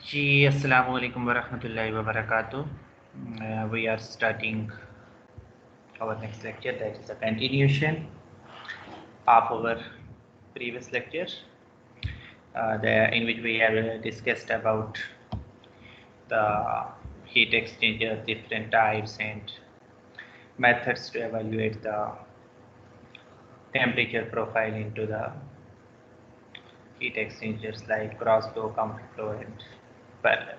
जी, अस्सलामु अलैकुम वरहमतुल्लाहि वबरकातुह. We are starting our next lecture, that is a continuation of our previous lecture, in which we have discussed about the heat exchanger, different types and methods to evaluate the temperature profile into the heat exchangers like cross flow, counter flow and parallel.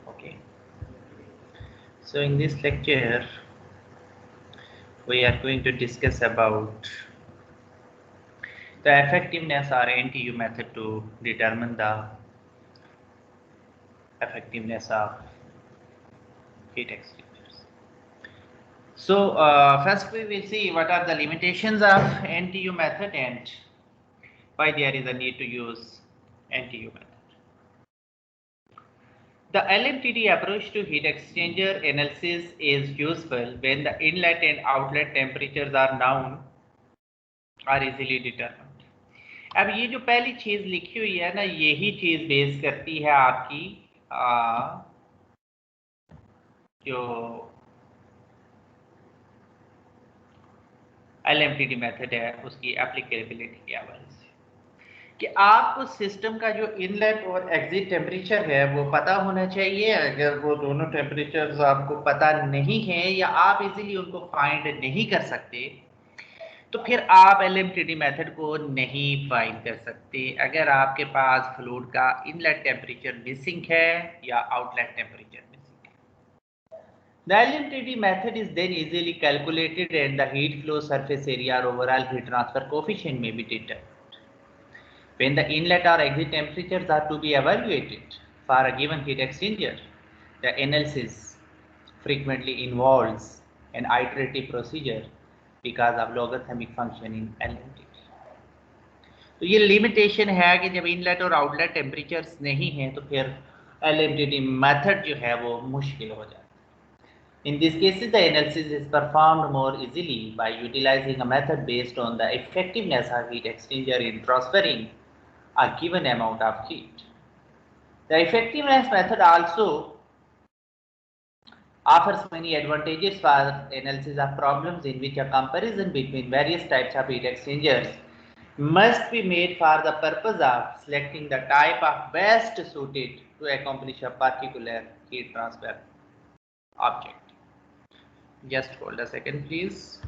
Okay. So in this lecture, we are going to discuss about the effectiveness or NTU method to determine the effectiveness of heat exchangers. So first we will see what are the limitations of NTU method and why there is a need to use NTU method. The LMTD approach to heat exchanger analysis is useful when the inlet and outlet temperatures are known or easily determined. अब ये जो पहली चीज लिखी हुई है ना, यही चीज बेस करती है आपकी जो LMTD मेथड है उसकी एप्लीकेबिलिटी के हवाले से कि आपको सिस्टम का जो इनलेट और एग्जिट टेम्परेचर है वो पता होना चाहिए. अगर वो दोनों टेम्परेचर्स आपको पता नहीं है या आप इजीली उनको फाइंड नहीं कर सकते तो फिर आप LMTD मेथड को नहीं फाइंड कर सकते अगर आपके पास फ्लूइड का इनलेट टेम्परेचर मिसिंग है या आउटलेट टेम्परेचर मिसिंग है. The LMTD method is then easily calculated and the heat flow surface area or overall heat transfer coefficient may be determined. When the inlet or exit temperatures are to be evaluated for a given heat exchanger, the analysis frequently involves an iterative procedure because of logarithmic function in LMTD. तो ये limitation है कि जब inlet और outlet temperatures नहीं हैं तो फिर LMTD मेथड जो है वो मुश्किल हो जाता है. In these cases, the analysis is performed more easily by utilizing a method based on the effectiveness of heat exchanger in transferring a given amount of heat. The effectiveness method also offers many advantages for analysis of problems in which a comparison between various types of heat exchangers must be made for the purpose of selecting the type of best suited to accomplish a particular heat transfer object. Just hold a second, please.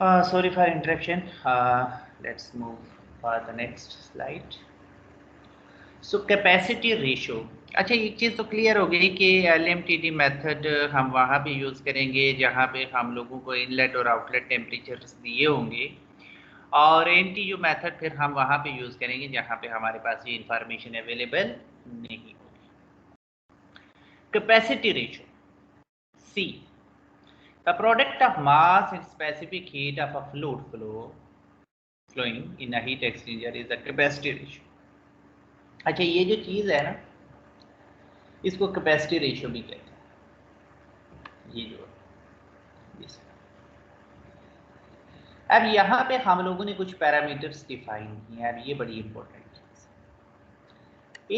Sorry for interruption. Let's move for the next slide. So capacity ratio, अच्छा एक चीज़ तो clear हो गई कि LMTD method हम वहाँ पे use करेंगे जहाँ पे हम लोगों को इनलेट और आउटलेट टेम्परेचर्स दिए होंगे, और NTU मेथड फिर हम वहाँ पे यूज़ करेंगे जहाँ पे हमारे पास ये इंफॉर्मेशन अवेलेबल नहीं होगी। Capacity ratio C, the product of mass and specific heat of a fluid flowing in a heat exchanger is the capacity ratio. अच्छा ये जो चीज़ है ना, इसको कैपेसिटी रेशियो भी कहते हैं। ये जो अब यहाँ पे हम लोगों ने कुछ पैरामीटर्स डिफाइन किए हैं। अब ये बड़ी इंपॉर्टेंट चीज,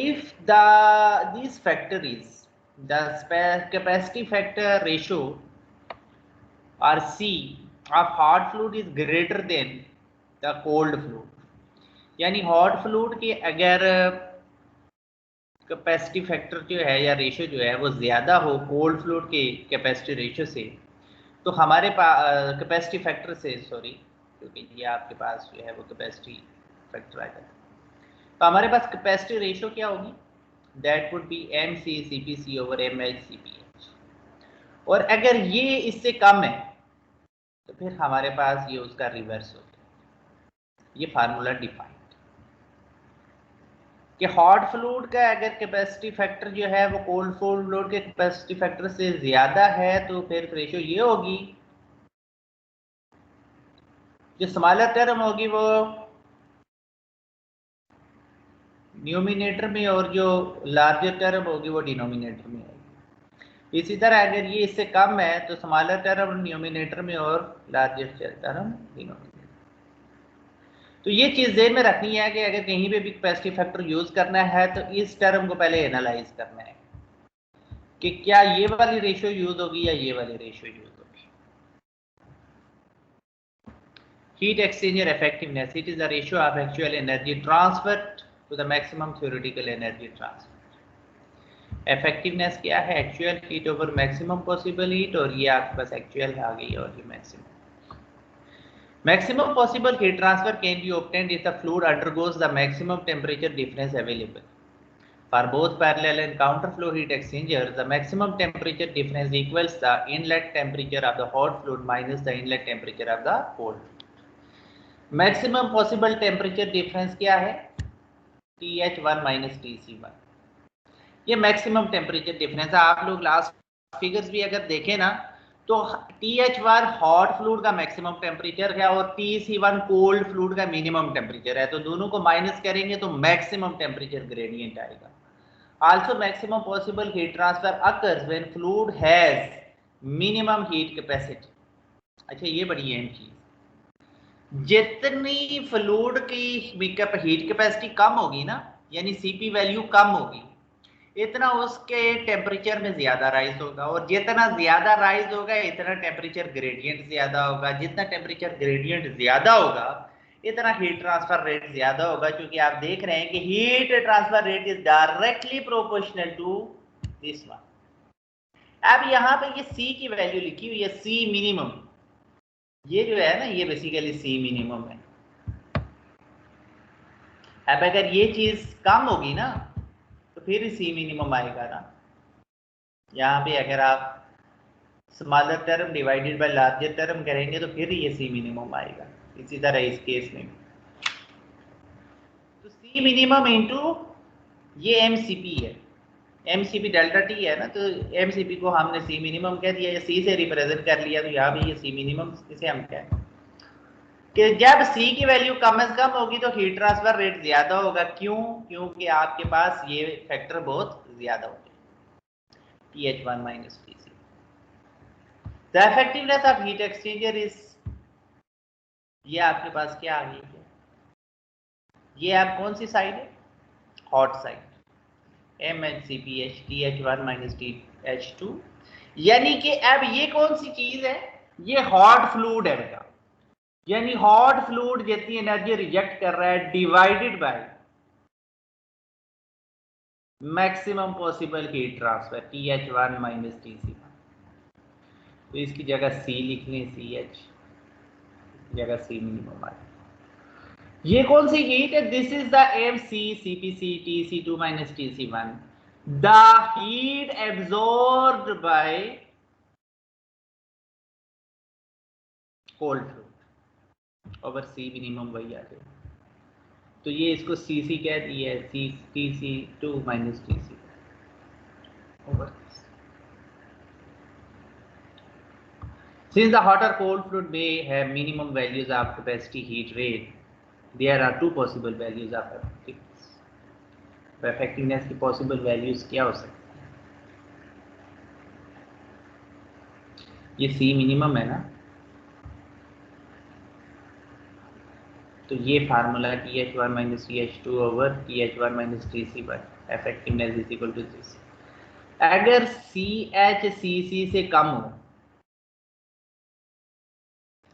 if this factor is the capacity factor ratio और C of hot fluid is greater than the cold fluid, यानी हॉट फ्लूइड के अगर कैपेसिटी फैक्टर जो है या रेशियो जो है वो ज़्यादा हो कोल्ड फ्लूइड के कैपेसिटी रेशियो से, तो हमारे पास कैपेसिटी फैक्टर से, सॉरी, क्योंकि ये आपके पास जो है वो कैपेसिटी फैक्टर आ जाता है, तो हमारे पास कैपेसिटी रेशियो क्या होगी, that would be MCCPC over MHCPH। और अगर ये इससे कम है तो फिर हमारे पास ये उसका रिवर्स हो गया। ये फार्मूला डिफाइंड कि हॉट फ्लूइड का अगर कैपेसिटी फैक्टर जो है वो कोल्ड फ्लूइड के कैपेसिटी फैक्टर से ज्यादा है तो फिर रेशियो ये होगी, जो स्मॉलर टर्म होगी वो न्यूमिनेटर में और जो लार्जर टर्म होगी वो डिनोमिनेटर में होगी। इसी तरह अगर ये इससे कम है तो स्मॉलर टर्म न्यूमिनेटर में और लार्जर टर्म डिनोमिनेटर। तो ये चीज ध्यान में रखनी है कि अगर कहीं पे भी कैपेसिटी फैक्टर यूज करना है तो इस टर्म को पहले एनालाइज करना है कि क्या ये वाली रेशियो यूज होगी या ये वाली रेशियो यूज होगी। Heat exchanger effectiveness, it is the ratio of actual energy transferred to the maximum theoretical energy transfer. Effectiveness क्या है, actual heat over maximum possible heat, और ये आपके पास एक्चुअल आ गई और ये maximum. Maximum possible heat transfer can be obtained if the fluid undergoes the maximum temperature difference available. For both parallel and counter flow heat exchangers, the maximum temperature difference equals the inlet temperature of the hot fluid minus the inlet temperature of the cold fluid. Maximum possible temperature difference क्या है, TH1 minus TC1। ये maximum temperature difference है। आप लोग last figures भी अगर देखें ना तो TH1 हॉट फ्लूइड का मैक्सिमम टेम्परेचर है और TC1 कोल्ड फ्लूइड का मिनिमम टेम्परेचर है, तो दोनों को माइनस करेंगे तो मैक्सिमम टेम्परेचर ग्रेडियंट आएगा। Also maximum possible heat transfer occurs when fluid has minimum heat capacity. अच्छा ये बड़ी अहम चीज, जितनी फ्लूइड की हीट कैपेसिटी कम होगी ना, यानी CP वैल्यू कम होगी, इतना उसके टेम्परेचर में ज्यादा राइज होगा, और जितना ज्यादा राइज होगा इतना टेम्परेचर ग्रेडियंट ज्यादा होगा। जितना टेम्परेचर ग्रेडियंट ज्यादा होगा इतना हीट ट्रांसफर रेट ज्यादा होगा, क्योंकि आप देख रहे हैं कि heat transfer rate is directly proportional to this one. अब यहाँ पे ये C की वैल्यू लिखी हुई है, C मिनिमम, ये जो है ना ये बेसिकली C मिनिमम है। अब अगर ये चीज कम होगी ना तो फिर C मिनिमम आएगा ना। यहाँ पे अगर आप smaller term divided by larger term करेंगे तो फिर ये C मिनिमम आएगा। इसी तरह इस केस में तो C मिनिमम इंटू ये MCP है, MCP डेल्टा T है ना, तो MCP को हमने C मिनिमम कह दिया या C से रिप्रेजेंट कर लिया, तो यहाँ भी ये C मिनिमम इसे हम कहें कि जब C की वैल्यू कम से कम होगी तो हीट ट्रांसफर रेट ज्यादा होगा। क्यों? क्योंकि आपके पास ये फैक्टर बहुत ज्यादा होगा, TH1 minus TC। The effectiveness of heat exchanger is, ये आपके पास क्या आ गई है, ये आप कौन सी साइड है, hot side, MHCPH TH1 minus TH2, यानी कि अब ये कौन सी चीज है, ये हॉट फ्लूइड है बेटा, यानी हॉट फ्लूइड जितनी एनर्जी रिजेक्ट कर रहा है divided by maximum possible heat transfer TH1 minus TC1। तो इसकी जगह C लिख लें, CH, जगह सी मिनिमम आ जाए। ये कौन सी हीट है? This is the M C CPC TC2 minus TC1, the heat absorbed by cold fluid over C minimum वही आ जाए। तो ये इसको CC कह दिया है, सी TC2 minus TC over. Since the hot or cold fluid may have minimum values of capacity heat rate, there are two possible values of effectiveness. तो effectiveness की possible values क्या हो सकती है? ये C minimum है ना, तो ये formula TH1 minus TH2 over TH1 minus TC1 effectiveness is equal to this। अगर CH CC से कम हो,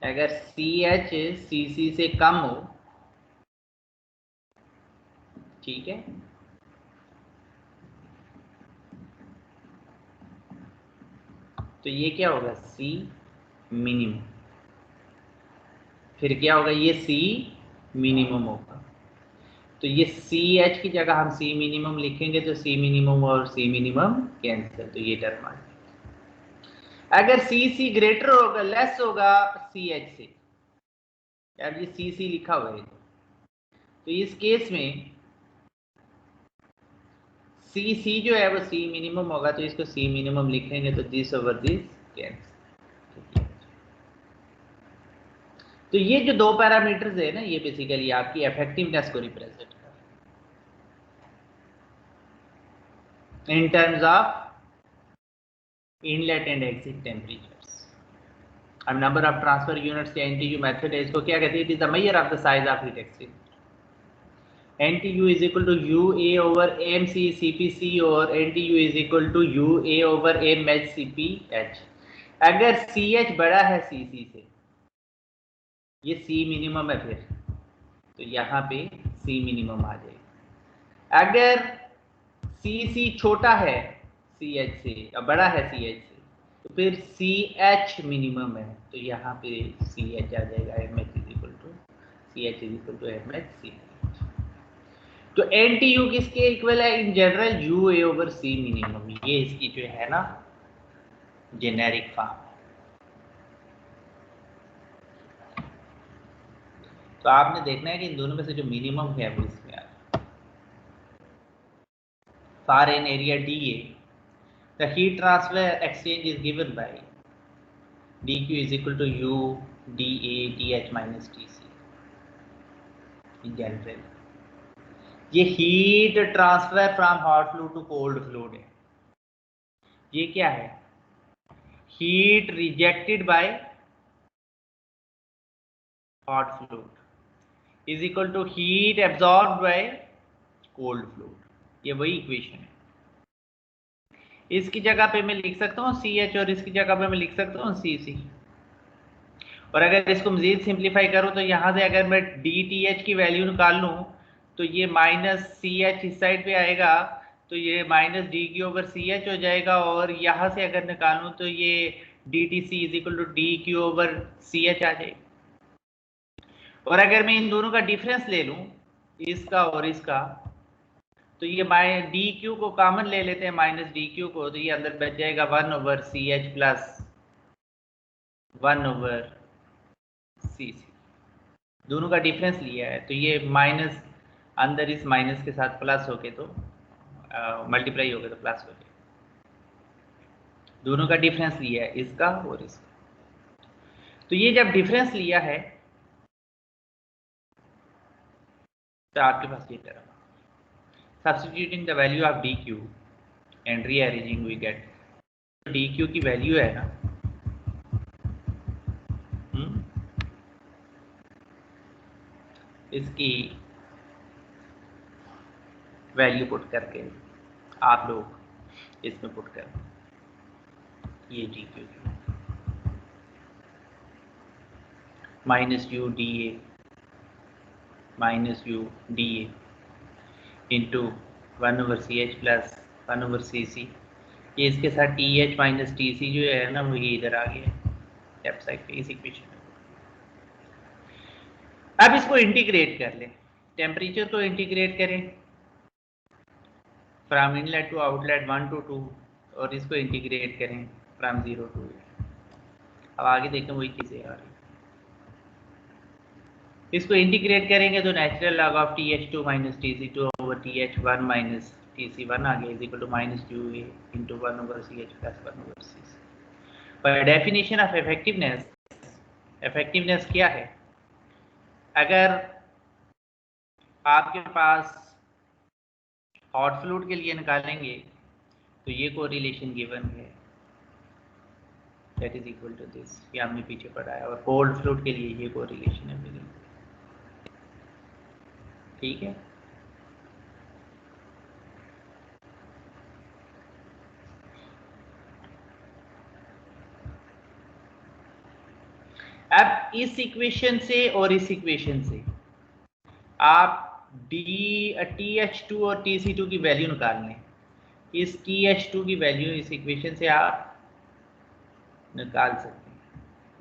अगर CH CC से कम हो, ठीक है, तो ये क्या होगा? C minimum. फिर क्या होगा? ये C मिनिमम होगा। तो ये CH की जगह हम C मिनिमम लिखेंगे तो C मिनिमम और C मिनिमम कैंसिल, तो ये टर्म आ जाएगा। अगर CC ग्रेटर होगा, लेस होगा CH से, यार ये CC लिखा हुआ है, तो इस केस में CC जो है वो C मिनिमम होगा, तो इसको C मिनिमम लिखेंगे तो दिस ओवर दिस कैंसिल। तो ये जो दो पैरामीटर्स है ना, ये बेसिकली आपकी इफेक्टिवनेस को रिप्रेजेंट कर in terms of inlet and exit temperatures. अब नंबर ऑफ ट्रांसफर यूनिट्स या NTU मेथड है, इसको क्या कहते हैं? It is the measure of the size of heat exchange. NTU is equal to UA over MC CPC और NTU is equal to UA over MH CPH। अगर CH बड़ा है CC से, ये C मिनिमम है, फिर तो यहाँ पे C मिनिमम आ जाएगा। अगर CC छोटा है CH से या बड़ा है CH से, तो फिर CH मिनिमम है, तो यहाँ पे CH आ जाएगा। MH is equal to CH is equal to MH CPH। तो NTU किसके इक्वल है in general? UA over C minimum. ये इसकी जो है ना जेनेरिक फॉर्म। तो आपने देखना है कि इन दोनों में से जो मिनिमम है वो इसमें आ रहा है। For an area DA, the heat transfer exchange is given by DQ is equal to U DA TH minus TC in general. ये heat transfer from hot fluid to cold fluid है। ये क्या है? Heat rejected by hot fluid is equal to heat absorbed by cold fluid. ये वही equation है। इसकी जगह पे मैं लिख सकता हूँ CH और इसकी जगह पे मैं लिख सकता हूँ CC। और अगर इसको मजीद सिंप्लीफाई करूँ तो यहाँ से अगर मैं DTH की वैल्यू निकाल लूँ तो ये माइनस CH इस साइड पे आएगा, तो ये माइनस DQ ओवर CH हो जाएगा। और यहाँ से अगर निकालूँ तो ये DTC is equal to DQ over CH आ जाएगा। और अगर मैं इन दोनों का डिफरेंस ले लूँ, इसका और इसका, तो ये DQ को कॉमन ले लेते हैं, माइनस DQ को, तो ये अंदर बच जाएगा 1 over CH plus 1 over CC। दोनों का डिफरेंस लिया है, तो ये माइनस अंदर इस माइनस के साथ प्लस होके तो मल्टीप्लाई हो गया तो प्लस हो गया। दोनों का डिफरेंस लिया है, इसका और इसका। तो ये जब डिफरेंस लिया है तो आपके पास ये term, substituting the value of DQ and rearranging we get DQ की वैल्यू है ना, इसकी वैल्यू पुट करके आप लोग इसमें पुट कर ये DQ minus U DA minus U DA into 1 over CH plus 1 over CC। ये इसके साथ TH माइनस TC जो है ना वो ये इधर आ गया लेफ्ट साइड पे इस इक्वेशन में। अब इसको इंटीग्रेट कर लें, टेम्परेचर को इंटीग्रेट करें from inlet to outlet 1 to 2 और इसको इंटीग्रेट करें फ्रॉम 0 to 8। अब आगे देखें वही चीज़ें आ रही, इसको इंटीग्रेट करेंगे तो natural log of TH2 minus TC2 over TH1 minus TC1 आ गया is equal to minus UA into 1 over CH plus 1 over CC। पर डेफिनेशन ऑफ इफेक्टिवनेस, इफेक्टिवनेस क्या है? अगर आपके पास हॉट फ्लूइड के लिए निकालेंगे तो ये कोरिलेशन गिवन है, that is equal to this, ये हमने पीछे पढ़ा है, और कोल्ड फ्लूइड के लिए ये कोरिलेशन है मिली। ठीक है, अब इस इक्वेशन से और इस इक्वेशन से आप TH2 और TC2 की वैल्यू निकाल लें। इस TH2 की वैल्यू इस इक्वेशन से आप निकाल सकते हैं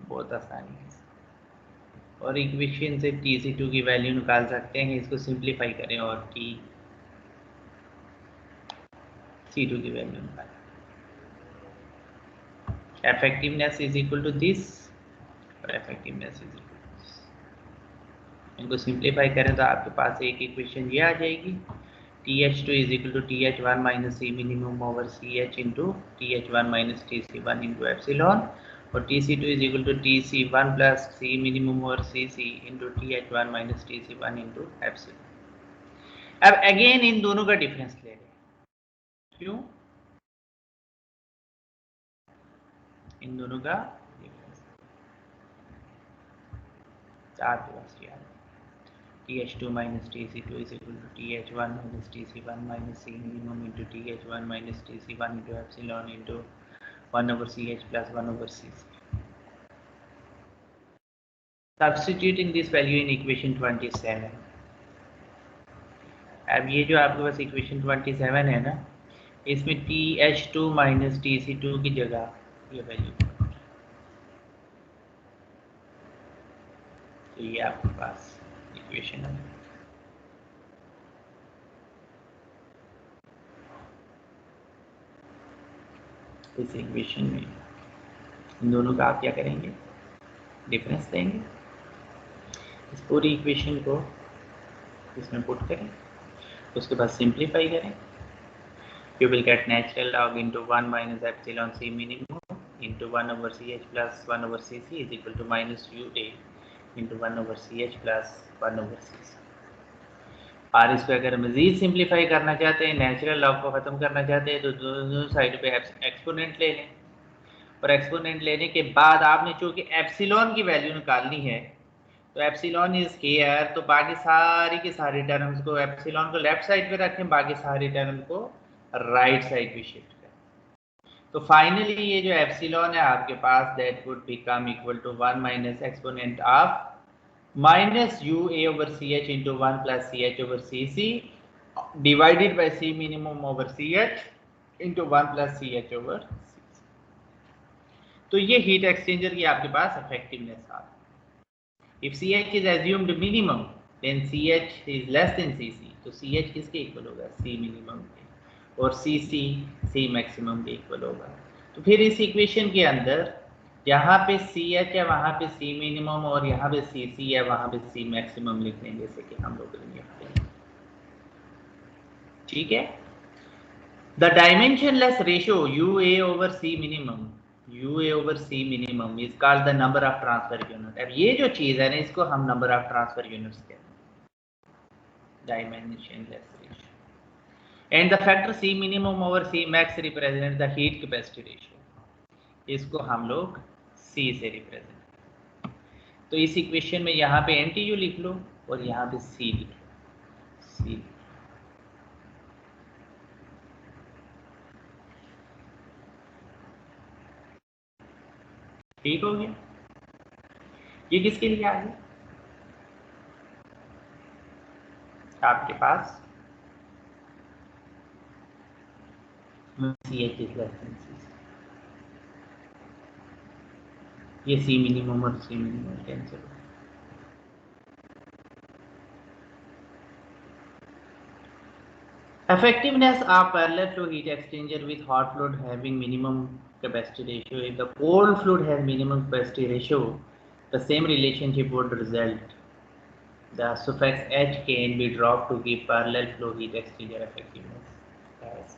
बहुत आसानी है, और इक्वेशन से TC2 की वैल्यू निकाल सकते हैं। इसको सिंप्लीफाई करें और TC2 की वैल्यू निकालें। Effectiveness is equal to this और effectiveness is equal to this. इनको सिंप्लीफाई करें तो आपके पास एक इक्वेशन ये आ जाएगी, TH2 is equal to TH1 minus C minimum over CH into TH1 minus TC1 into epsilon, और TC2 is equal to TC1 plus C minimum over CC into TH1 minus TC1 into epsilon. अब again इन दोनों का difference ले लें, क्यों? इन दोनों का डिफरेंस आपके पास क्या है, TH2 minus TC2 is equal to TH1 minus TC1 minus C minimum into TH1 minus TC1 into epsilon into 1 over CH plus 1 over CC. Substituting this value in equation 27. अब ये जो आपके पास equation 27 है ना, इसमें TH2 minus TC2 की जगह ये वैल्यू, तो ये आपके पास इक्वेशन है। इस इक्वेशन में इन दोनों का आप क्या करेंगे, डिफरेंस देंगे, इस पूरी इक्वेशन को इसमें पुट करें, उसके बाद सिंप्लीफाई करें, you will get natural log into 1 minus epsilon C minimum into 1 over CH plus 1 over CC is equal to minus UA into 1 over CH plus 1 over CC। और इसको अगर मज़ीद सिंप्लीफाई करना चाहते हैं, नेचुरल लॉग को ख़त्म करना चाहते हैं, तो दोनों साइड पे एक्सपोनेंट ले लें, और एक्सपोनेंट लेने के बाद आपने चूँकि एप्सिलॉन की वैल्यू निकालनी है, तो एप्सिलॉन इज हियर, तो बाकी सारी की सारी टर्म्स को, एप्सिलॉन को लेफ्ट साइड पे रखें, बाकी सारी टर्म को राइट साइड पे शिफ्ट करें। तो फाइनली ये जो एप्सिलॉन है आपके पास, that would become equal to 1 minus exponent of minus UA over CH into 1 plus CH over CC divided by C minimum over CH into 1 plus CH over CC। तो ये heat exchanger की आपके पास effectiveness आ रही है। If CH is assumed minimum then CH is less than CC, तो CH किसके equal होगा, C minimum के, और CC C मैक्सिमम के इक्वल होगा। तो फिर इस इक्वेशन के अंदर यहाँ पे CH है, वहाँ पे C मिनिमम, और यहाँ पे CC है, वहाँ पे C मैक्सिमम लिख लेंगे, जैसे कि हम लोग यहाँ, ठीक है। The dimensionless ratio UA over C minimum, UA over C minimum is called the number of transfer unit. अब ये जो चीज है ना, इसको हम नंबर ऑफ ट्रांसफर यूनिट्स कहते हैं, dimensionless ratio. And the factor C minimum over C max represent the heat capacity ratio, इसको हम लोग C से रिप्रेजेंट। तो इस इक्वेशन में यहाँ पे NTU लिख लो और यहाँ पे C लिख लो, C। ठीक हो गया, ये किसके लिए आ गया, आपके पास CH is less than CC, ये C मिनिमम और C मिनिमम कैंसिल हो, Effectiveness of parallel flow heat exchanger with hot fluid having minimum capacity ratio. If the cold fluid has minimum capacity ratio, the same relationship would result. The suffix H can be dropped to give parallel flow heat exchanger effectiveness as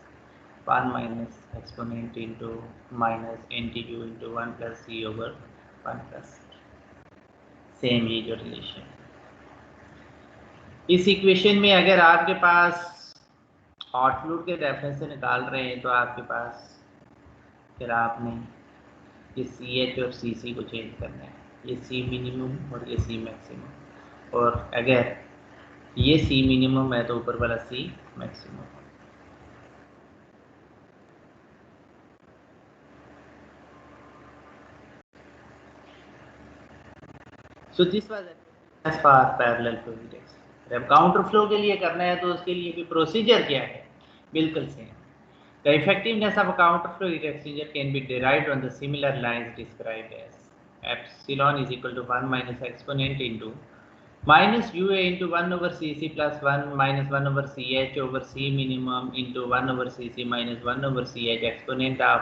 1 minus exponent into minus NTU into 1 plus C over 1 plus same ये जो relation. इस equation में अगर आपके पास hot fluid के reference से निकाल रहे हैं तो आपके पास फिर आपने ये CH और CC को चेंज करना है, ये C मिनिमम और ये C मैक्सिमम, और अगर ये C मिनिमम है तो ऊपर वाला C maximum. So this was as far parallel flow heat exchanger. अब काउंटर फ्लो के लिए करना है तो उसके लिए भी प्रोसीजर क्या है, बिल्कुल same. The effectiveness of a counter flow heat exchanger can be derived on the similar lines described as epsilon is equal to 1 minus exponent into minus UA into 1 over CC plus 1 minus 1 over CH over C minimum into 1 over CC minus 1 over CH exponent of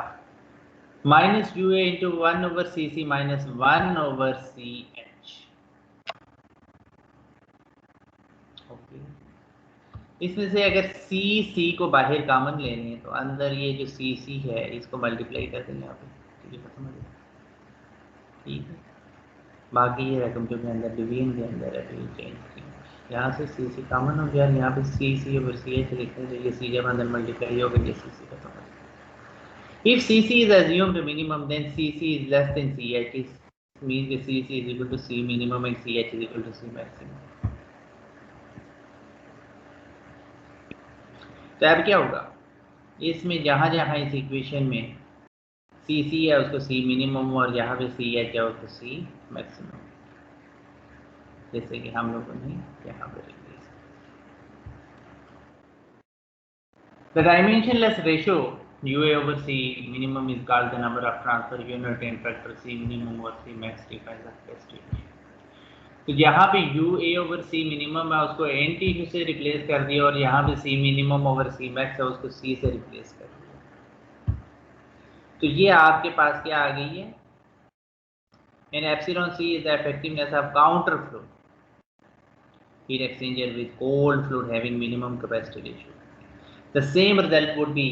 minus UA into 1 over CC minus 1 over CH। Okay, इसमें से अगर CC को बाहर common लेने हैं तो अंदर ये जो CC है इसको मल्टीप्लाई कर देंगे यहाँ पे, खत्म हो जाएगा, ठीक है। बाकी ये रकम जो मैं अंदर डिवीजन के अंदर है तो ये चेंज करेंगे, यहाँ से CC कॉमन हो गया, यहाँ पे CC over CH लिखते हैं तो ये C जब अंदर मल्टीप्लाई होगा ये CC खत्म हो जाएगा। If CC is assumed minimum then CC is less than CH, it means that CC is equal to C minimum and CH is equal to C maximum। तो अब क्या होगा, इसमें जहाँ जहाँ इस इक्वेशन में CC है उसको C मिनिमम और यहाँ पे CH है उसको C मैक्सिमम, जैसे कि हम लोगों ने यहाँ पे लिख दिया। The dimensionless ratio UA over C minimum is called the number of transfer unit and factor C minimum or C max defines the capacity। तो यहाँ पे UA over C मिनिमम है उसको NTU से रिप्लेस कर दिया और यहाँ पे C minimum over C max है उसको C से रिप्लेस कर दिया। तो ये आपके पास क्या आ गई है, and epsilon C is the effectiveness of counter flow heat exchanger with cold fluid having minimum capacity ratio. The same result would be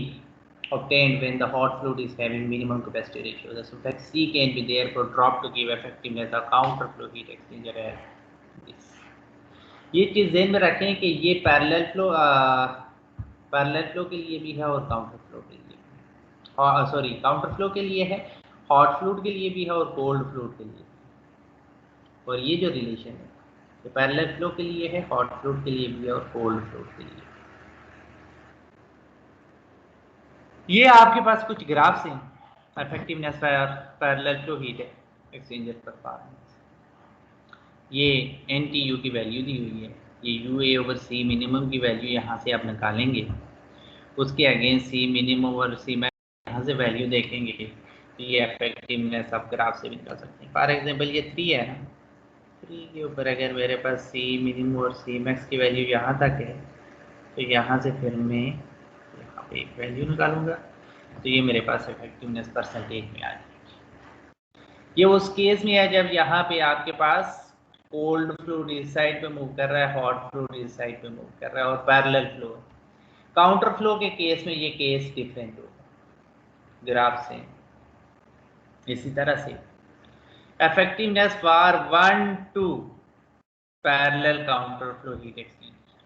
obtained when the hot fluid is having minimum capacity ratio. The suffix C can be therefore dropped to give effectiveness of counter flow heat exchanger as this। ये चीज़ ध्यान में रखें कि ये parallel flow के लिए भी है और काउंटर फ्लो के लिए, सॉरी काउंटर फ्लो के लिए है, हॉट फ्लूइड के लिए भी है और कोल्ड फ्लूइड के लिए। और ये जो रिलेशन है ये पैरेलल फ्लो के लिए है, हॉट फ्लूइड के लिए भी है और कोल्ड फ्लूइड के लिए। ये आपके पास कुछ ग्राफ्स हैं effectiveness parallel flow heat exchanger performance. ये NTU की वैल्यू दी हुई है, ये UA ओवर C मिनिमम की वैल्यू यहाँ से आप निकालेंगे, उसके अगेंस्ट C मिनिमम और C मैक्स यहाँ से वैल्यू देखेंगे तो ये इफेक्टिवनेस आप ग्राफ से भी निकाल सकते हैं। फॉर एग्जांपल ये 3 है ना, 3 के ऊपर अगर मेरे पास C मिनिमम और C मैक्स की वैल्यू यहाँ तक है तो यहाँ से फिर मैं यहाँ पे एक वैल्यू निकालूंगा तो ये मेरे पास इफेक्टिवनेस परसेंटेज में आ जाएगी। ये उस केस में है जब यहाँ पे आपके पास कोल्ड फ्लूइड इस साइड पे मूव कर रहा है, हॉट फ्लूइड इस साइड पे मूव कर रहा है और पैरेलल फ्लो। काउंटर फ्लो के केस में ये केस डिफरेंट होगा ग्राफ से। इसी तरह से effectiveness for 1-2 parallel counter flow heat exchanger,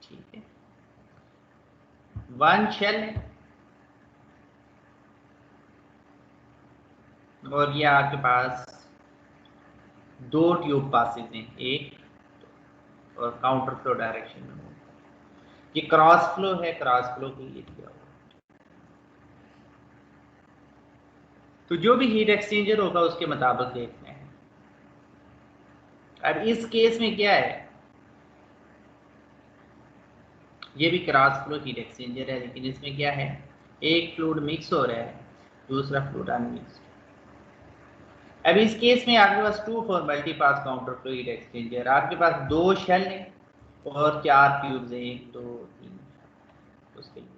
ठीक है। 1 शेल है और ये आपके पास 2 ट्यूब पासेज हैं, एक और काउंटर फ्लो डायरेक्शन में। ये क्रॉस फ्लो है, क्रॉस फ्लो के लिए किया हुआ। तो जो भी हीट एक्सचेंजर होगा उसके मुताबिक देखना है। अब इस केस में क्या है, ये भी क्रॉस फ्लो हीट एक्सचेंजर है लेकिन इसमें क्या है, एक फ्लूइड मिक्स हो रहा है, दूसरा फ्लूइड अनमिक्स्ड। अब इस केस में आपके पास 2 फॉर्मेलिटी पास काउंटर फ्लो हीट एक्सचेंजर, आपके पास 2 शेल है, और 4 क्यूब्स हैं, 1 2 3 उसके लिए।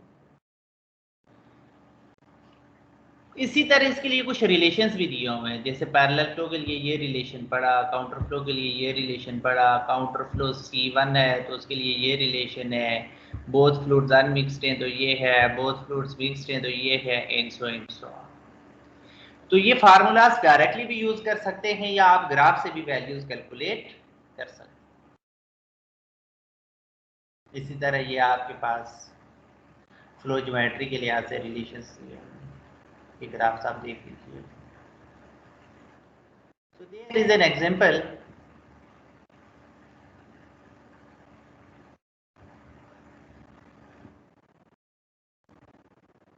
इसी तरह इसके लिए कुछ रिलेशंस भी दिए हुए हैं, जैसे पैरेलल फ्लो के लिए ये रिलेशन पड़ा, काउंटर फ्लो के लिए ये रिलेशन पड़ा, काउंटर फ्लो C1 है तो उसके लिए ये रिलेशन है, बोथ फ्लूइड्स अनमिक्स्ड हैं तो ये है, बोथ फ्लूइड्स मिक्स्ड हैं तो ये है, एंड सो। तो ये फार्मूलाज डायरेक्टली भी यूज कर सकते हैं या आप ग्राफ से भी वैल्यूज कैलकुलेट कर सकते हैं। इसी तरह ये आपके पास फ्लो ज्योमेट्री के लिहाज से रिलेशंस ये ग्राफ्स आप देख लीजिए। So there is an example.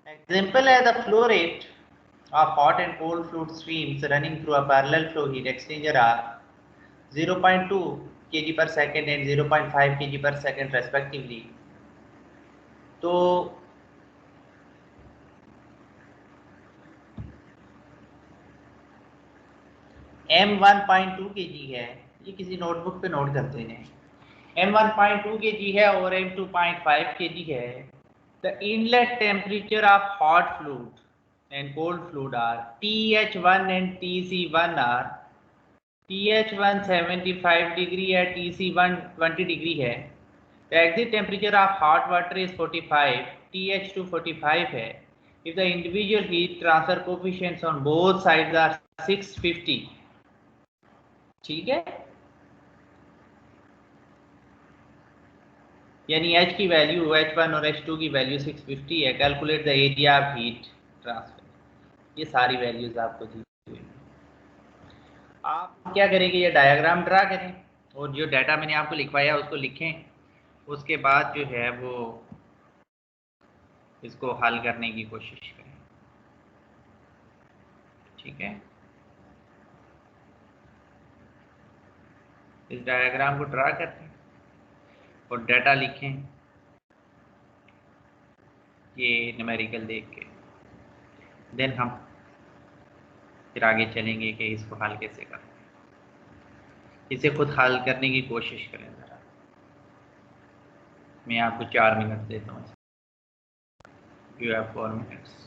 Example है the flow rate of hot and cold fluid streams running through a parallel flow heat exchanger are 0.2 kg per second and 0.5 kg per second respectively. तो M1.2 kg है, ये किसी notebook पे note करते हैं। M1.2 kg है और M2.5 kg है। The inlet temperature of hot fluid and cold fluid are TH1 and TC1 are TH1 75 degree है, TC1 20 degree है। The exit temperature of hot water is 45, TH2 45 है। If the individual heat transfer coefficients on both sides are 650, ठीक है, यानी H की value H1 और H2 की value 650 है। Calculate the area of heat transfer. ये सारी वैल्यूज आपको दी हुई हैं। आप क्या करेंगे, ये डायग्राम ड्रा करें और जो डाटा मैंने आपको लिखवाया उसको लिखें, उसके बाद जो है वो इसको हल करने की कोशिश करें। ठीक है, इस डायग्राम को ड्रा करते हैं और डाटा लिखें, ये न्यूमेरिकल देख के देन हम फिर आगे चलेंगे कि इसको हल कैसे करें। इसे खुद हल करने की कोशिश करें ज़रा। मैं आपको 4 मिनट देता हूँ। You have 4 minutes.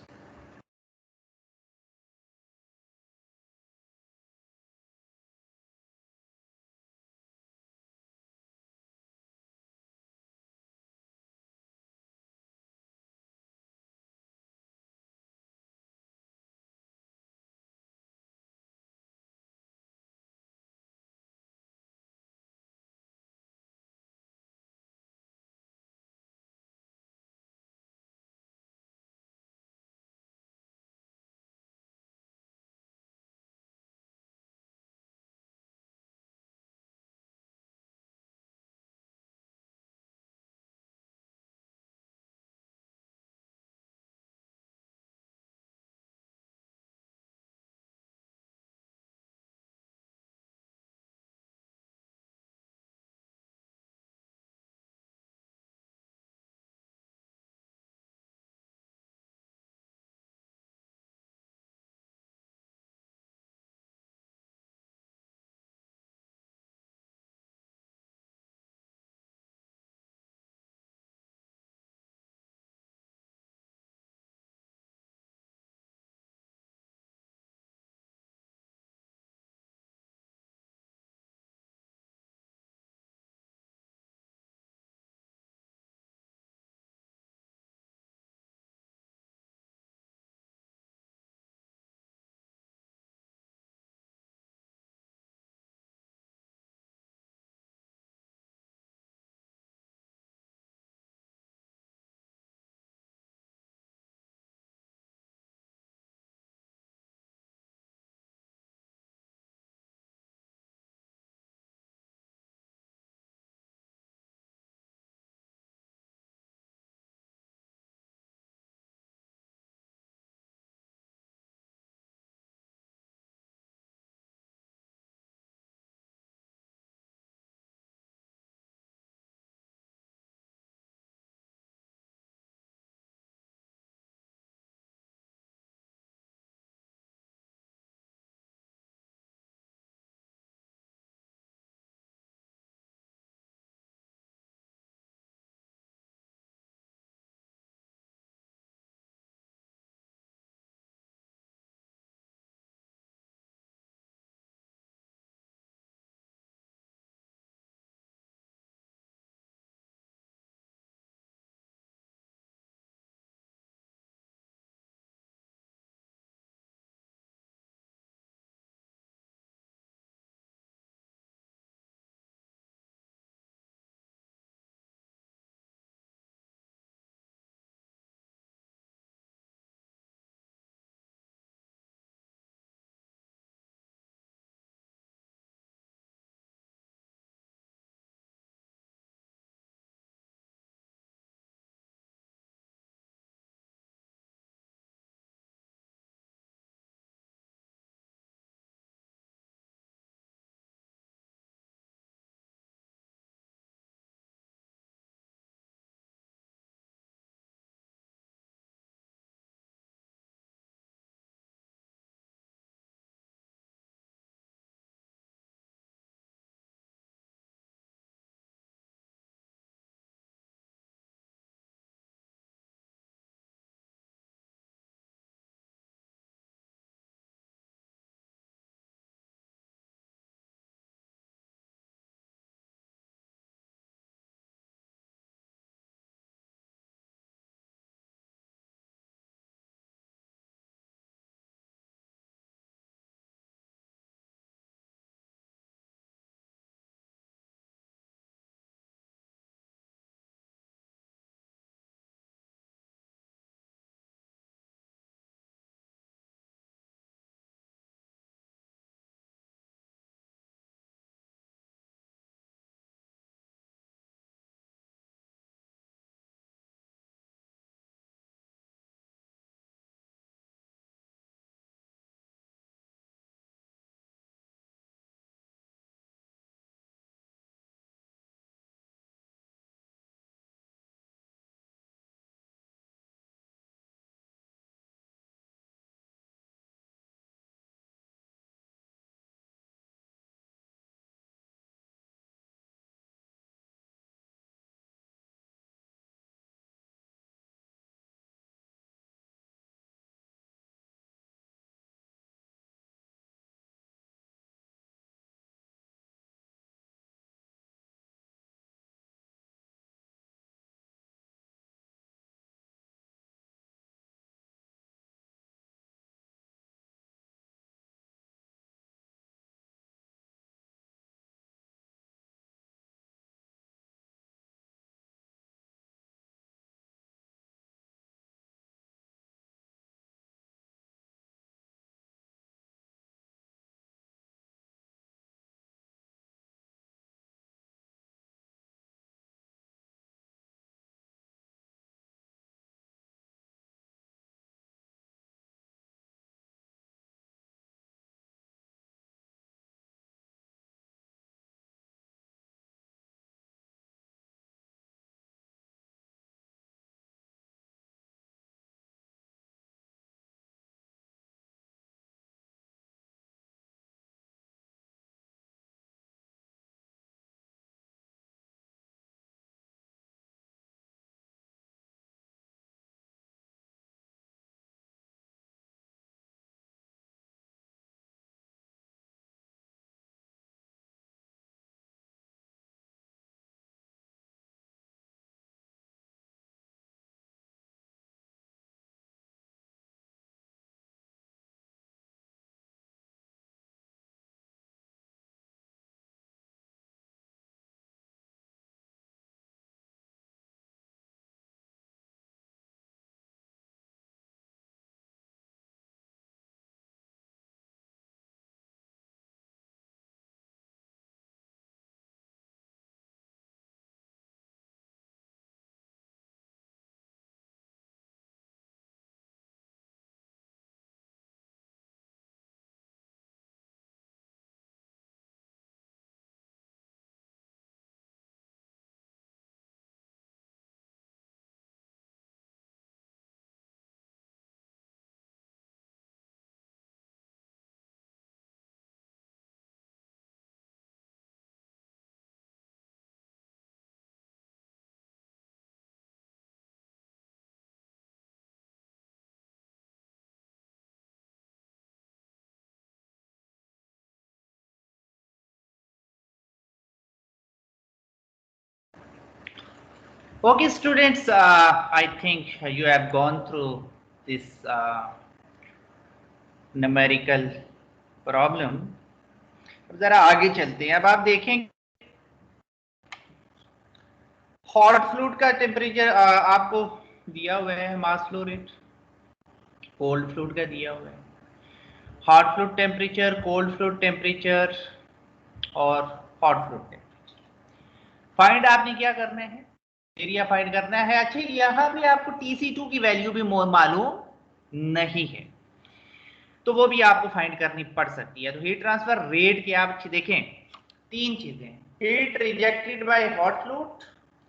Okay, students, I think you have gone through this numerical problem. अब जरा आगे चलते हैं। अब आप देखें हॉट फ्लूइड का टेम्परेचर आपको दिया हुआ है, मास फ्लो रेट। कोल्ड फ्लूइड का दिया हुआ है, hot fluid temperature, cold fluid temperature और हॉट फ्लूइड टेम्परेचर। फाइंड आपने क्या करना है, एरिया फाइंड करना है। अच्छा, यहाँ पे आपको TC2 की वैल्यू भी मालूम नहीं है, तो वो भी आपको फाइंड करनी पड़ सकती है। तो हीट ट्रांसफर रेट के आप देखें, तीन चीजें, heat rejected by hot fluid,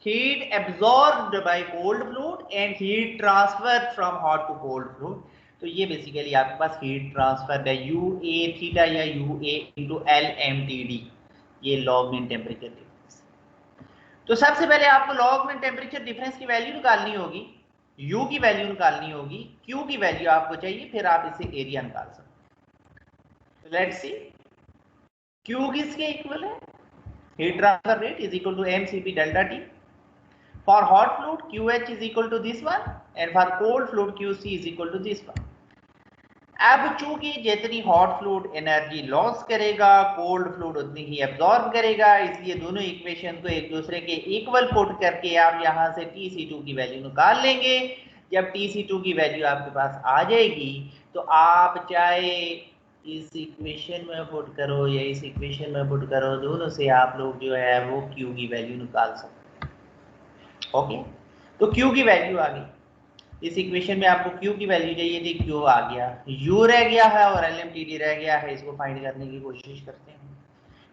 heat absorbed by cold fluid and heat transfer from hot to cold fluid. तो ये बेसिकली आपके पास हीट ट्रांसफर है, UA थीटा या UA इंटू LMTD, ये लॉग मीन टेम्परेचर डिफरेंस। तो सबसे पहले आपको लॉग मीन टेम्परेचर डिफरेंस की वैल्यू निकालनी होगी, U की वैल्यू निकालनी होगी, Q की वैल्यू आपको चाहिए, फिर आप इससे एरिया निकाल सकते हैं। लेट्स सी, Q किसके इक्वल है, heat transfer rate is equal to mCp delta T. For hot fluid, QH is equal to this one, and for cold fluid, QC is equal to this one. अब चूंकि जितनी hot fluid energy loss करेगा, cold fluid उतनी ही absorb करेगा, इसलिए दोनों equation को एक दूसरे के इक्वल पुट करके आप यहां से TC2 की वैल्यू निकाल लेंगे। जब TC2 की वैल्यू आपके पास आ जाएगी तो आप चाहे इस इक्वेशन में पुट करो या इस इक्वेशन में पुट करो, दोनों से आप लोग जो है वो Q की वैल्यू निकाल सकते हैं। ओके, तो Q की वैल्यू आ गई, इस इक्वेशन में आपको Q की वैल्यू चाहिए थी, Q आ गया, U रह गया है और LMTD रह गया है, इसको फाइंड करने की कोशिश करते हैं।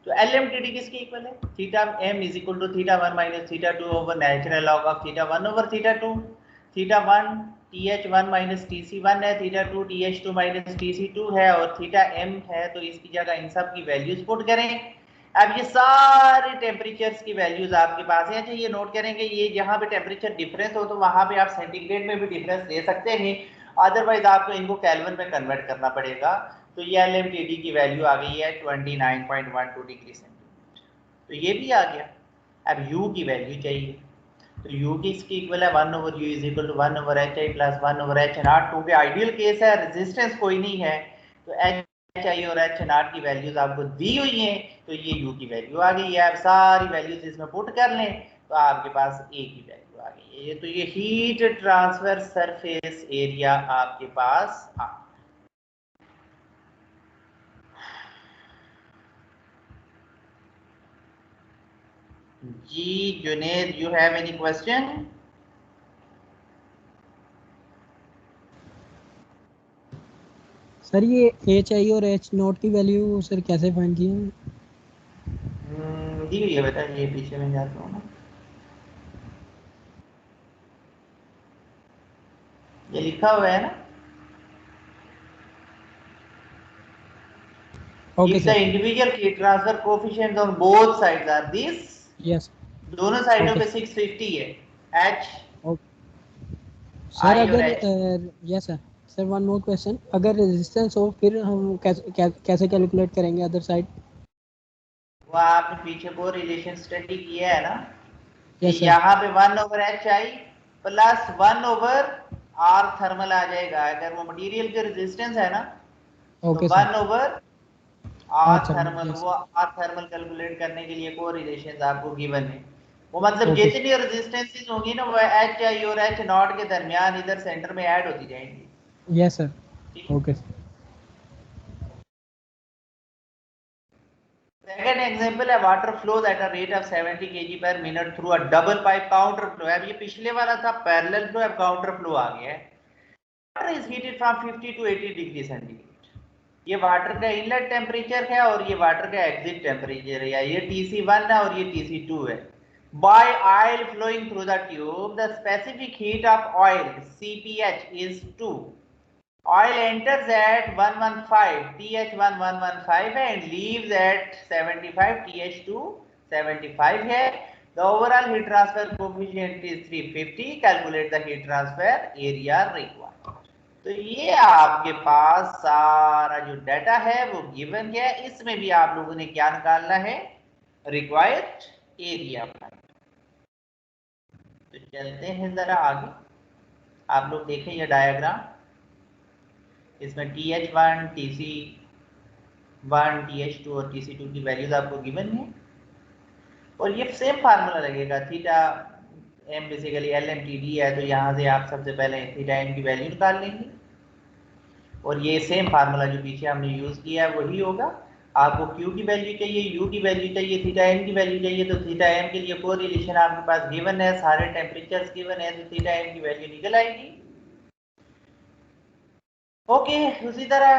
तो LMTD किसके इक्वल है, theta m is equal to theta 1 minus theta 2 over natural log of theta 1 over theta 2। Theta 1 TH1 minus TC1 है, थीटा 2 TH2 माइनस TC2 है और थीटा m है, तो इसकी जगह इन सब की वैल्यूज पुट करें। अब ये सारे टेम्परेचर्स की वैल्यूज आपके पास है। अच्छा, ये नोट करेंगे, ये जहां पे टेम्परेचर डिफरेंस हो तो वहां पे आप सेंटीग्रेड में भी डिफरेंस ले सकते हैं, अदरवाइज आपको इनको केल्विन में कन्वर्ट करना पड़ेगा। तो ये LMTD की वैल्यू आ गई है 29.12 डिग्री सेंटीग्रेड, तो ये भी आ गया। अब U की वैल्यू चाहिए, तो U की इसकी इक्वल है 1 over U is equal to 1 over HI plus 1 over H naught, क्योंकि आइडियल केस है, रेजिस्टेंस कोई नहीं है, तो HI और H नॉट की वैल्यूज आपको दी हुई हैं, तो ये U की वैल्यू आ गई है। अब सारी वैल्यूज इसमें पुट कर लें तो आपके पास A की वैल्यू आ गई है। तो ये हीट ट्रांसफर सरफेस एरिया आपके पास आ जी। Juned, you have any question? Sir ये HI और H0 की वैल्यू सर कैसे फाइंड की है? दी हुई है, बताइए, पीछे में जाता हूँ ना, ये लिखा हुआ है ना, okay if the sir. individual heat transfer coefficients on both sides are this, yes. दोनों साइडों ओके पे 650 है, H सर। I और अगर H। Yes sir. Sir one more question, अगर रेजिस्टेंस हो फिर हम कैसे कैलकुलेट करेंगे अदर साइड? वो आपने पीछे वो रिलेशन स्टडी किया है ना, कि यस सर। यहाँ पे 1 over HI plus 1 over R thermal आ जाएगा। अगर वो मटेरियल के रेजिस्टेंस है ना, तो ओके सर। 1 ओवर हाँ R थर्मल, थर्मल, यस। वो R थर्मल कैलकुलेट करने के लिए को रिलेशन आपको गिवन है। वो मतलब ओके जितनी रेजिस्टेंसेस होंगी ना, वो HI और H नॉट के दरमियान इधर सेंटर में ऐड होती जाएंगी। Yes sir. ठीक है। Okay sir. सेकंड एग्जांपल है water flows at a rate of 70 kg per minute through a double pipe counter flow. अब ये पिछले वाला था पैरेलल फ्लो, अब काउंटर फ्लो आ गया है। Water is heated from 50 to 80 degree centigrade. ये वाटर का इनलेट टेम्परेचर है और ये वाटर का एग्जिट टेम्परेचर है, ये TC1 है और ये TC2 है। By oil flowing through the tube, the specific heat of oil CPH is 2. Oil enters at 115 TH1115 and leaves at 75 TH2 75 है। The overall heat transfer coefficient is 350. Calculate the heat transfer area required. तो ये आपके पास सारा जो data है वो given है, इसमें भी आप लोगों ने क्या निकालना है, रिक्वायर्ड एरिया। तो चलते हैं ज़रा आगे, आप लोग देखें ये डायग्राम, इसमें TH1, TC1, TH2 और TC2 की वैल्यूज आपको गिवन है और ये सेम फार्मूला लगेगा। थीटा m बेसिकली LMTD है, तो यहाँ से आप सबसे पहले थीटा m की वैल्यू निकाल लेंगे और ये सेम फार्मूला जो पीछे हमने यूज़ किया है वही होगा। आपको Q की वैल्यू चाहिए, U की वैल्यू चाहिए, थीटा m की वैल्यू चाहिए, तो थीटा m के लिए कोरिलेशन आपके पास गिवन है, सारे टेम्परेचर्स गिवन है, तो थीटा m की वैल्यू निकल आएगी। ओके उसी तरह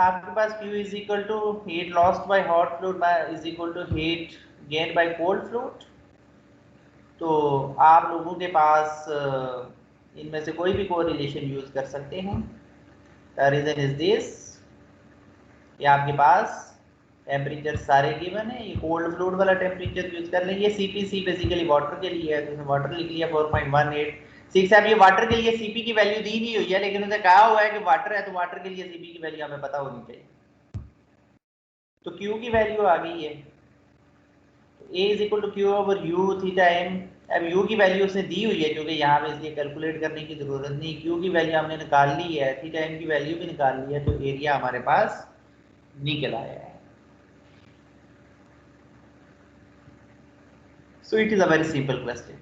आपके पास Q is equal to heat lost by hot fluid is equal to heat gain by cold fluid. तो आप लोगों के पास इनमें से कोई भी कोरिलेशन यूज कर सकते हैं। द रीजन इज दिस कि आपके पास टेम्परेचर सारे गिवन है, ये कोल्ड फ्लूइड वाला टेम्परेचर यूज कर लेंगे। CPC बेसिकली वाटर के लिए है, तो इसमें वाटर लिख लिया 4.18। साहब ये वाटर के लिए CP की वैल्यू दी नहीं हुई है, लेकिन उन्हें कहा हुआ है कि वाटर है, तो वाटर के लिए CP की वैल्यू हमें पता होनी चाहिए। तो Q की वैल्यू आ गई है, तो A is equal to Q over U theta m। अब U की वैल्यू उसने दी हुई है क्योंकि यहाँ पे इसलिए कैलकुलेट करने की जरूरत नहीं, Q की वैल्यू हमने निकाल ली है, थीटा m की वैल्यू भी निकाल ली है, तो एरिया हमारे पास निकल आया है। So it is a very simple question.